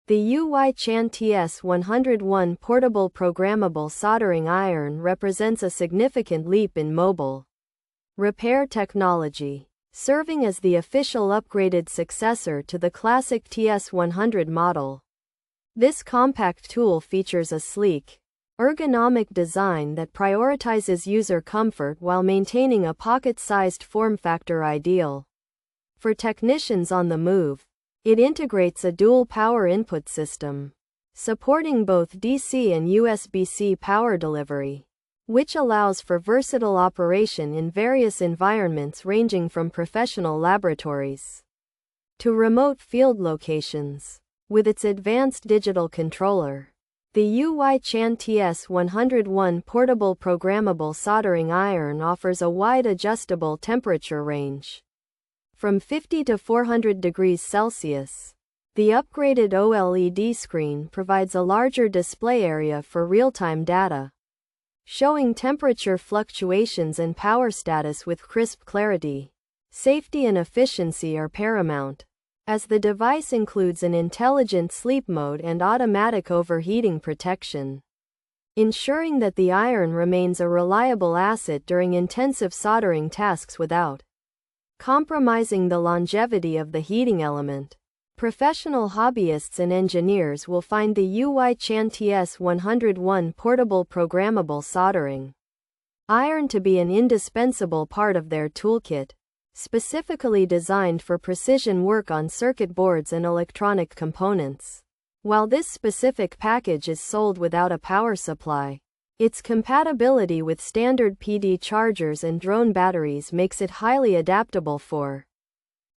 The UY-Chan TS101 portable programmable soldering iron represents a significant leap in mobile repair technology, serving as the official upgraded successor to the classic TS100 model. This compact tool features a sleek, ergonomic design that prioritizes user comfort while maintaining a pocket-sized form factor ideal for technicians on the move. It integrates a dual power input system, supporting both DC and USB-C power delivery, which allows for versatile operation in various environments ranging from professional laboratories to remote field locations. With its advanced digital controller, the UY-Chan TS101 portable programmable soldering iron offers a wide adjustable temperature range, from 50 to 400 degrees Celsius. The upgraded OLED screen provides a larger display area for real-time data, showing temperature fluctuations and power status with crisp clarity. Safety and efficiency are paramount, as the device includes an intelligent sleep mode and automatic overheating protection, ensuring that the iron remains a reliable asset during intensive soldering tasks without compromising the longevity of the heating element. Professional hobbyists and engineers will find the UY-Chan TS101 portable programmable soldering iron to be an indispensable part of their toolkit, specifically designed for precision work on circuit boards and electronic components. While this specific package is sold without a power supply, its compatibility with standard PD chargers and drone batteries makes it highly adaptable for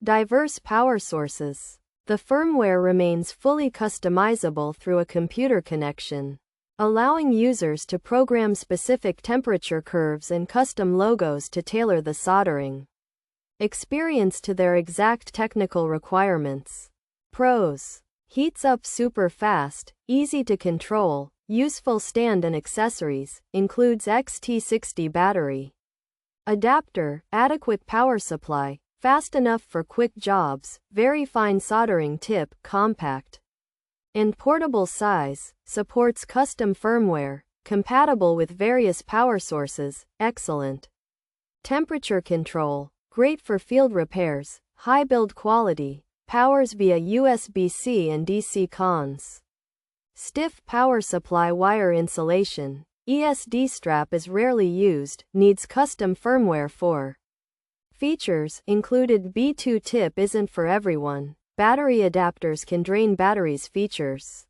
diverse power sources. The firmware remains fully customizable through a computer connection, allowing users to program specific temperature curves and custom logos to tailor the soldering experience to their exact technical requirements. Pros: heats up super fast, easy to control, useful stand and accessories, includes XT60 battery adapter, adequate power supply, fast enough for quick jobs, very fine soldering tip, compact and portable size, supports custom firmware, compatible with various power sources, excellent temperature control, great for field repairs, high build quality, powers via USB-C and DC cons. Stiff power supply wire insulation, ESD strap is rarely used, needs custom firmware for. Features included B2 tip isn't for everyone, battery adapters can drain batteries. Features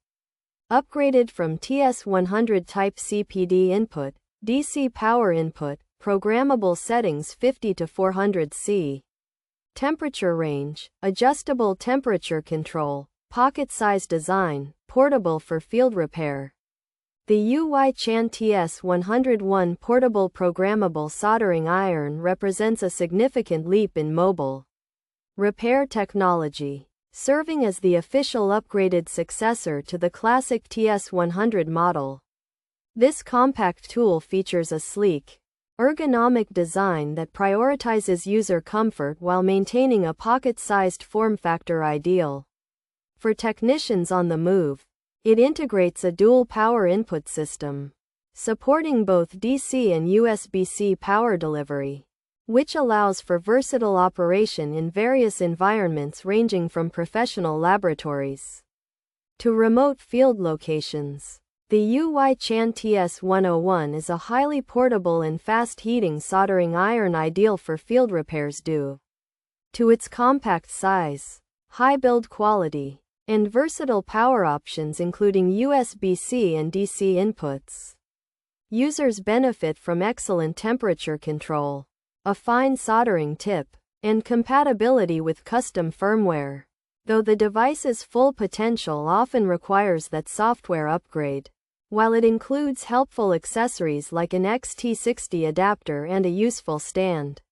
upgraded from TS100 type CPD input, DC power input, programmable settings 50 to 400 C. Temperature range, adjustable temperature control, pocket-size design, portable for field repair. The UY-Chan TS101 portable programmable soldering iron represents a significant leap in mobile repair technology, serving as the official upgraded successor to the classic TS100 model. This compact tool features a sleek, ergonomic design that prioritizes user comfort while maintaining a pocket-sized form factor ideal for technicians on the move. It integrates a dual power input system, supporting both DC and USB-C power delivery, which allows for versatile operation in various environments ranging from professional laboratories to remote field locations. The UY-Chan TS101 is a highly portable and fast-heating soldering iron ideal for field repairs due to its compact size, high build quality, and versatile power options including USB-C and DC inputs. Users benefit from excellent temperature control, a fine soldering tip, and compatibility with custom firmware, though the device's full potential often requires that software upgrade. While it includes helpful accessories like an XT60 adapter and a useful stand,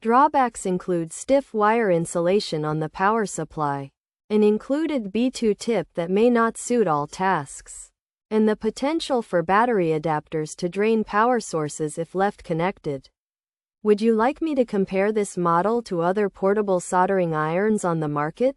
drawbacks include stiff wire insulation on the power supply, an included B2 tip that may not suit all tasks, and the potential for battery adapters to drain power sources if left connected. Would you like me to compare this model to other portable soldering irons on the market?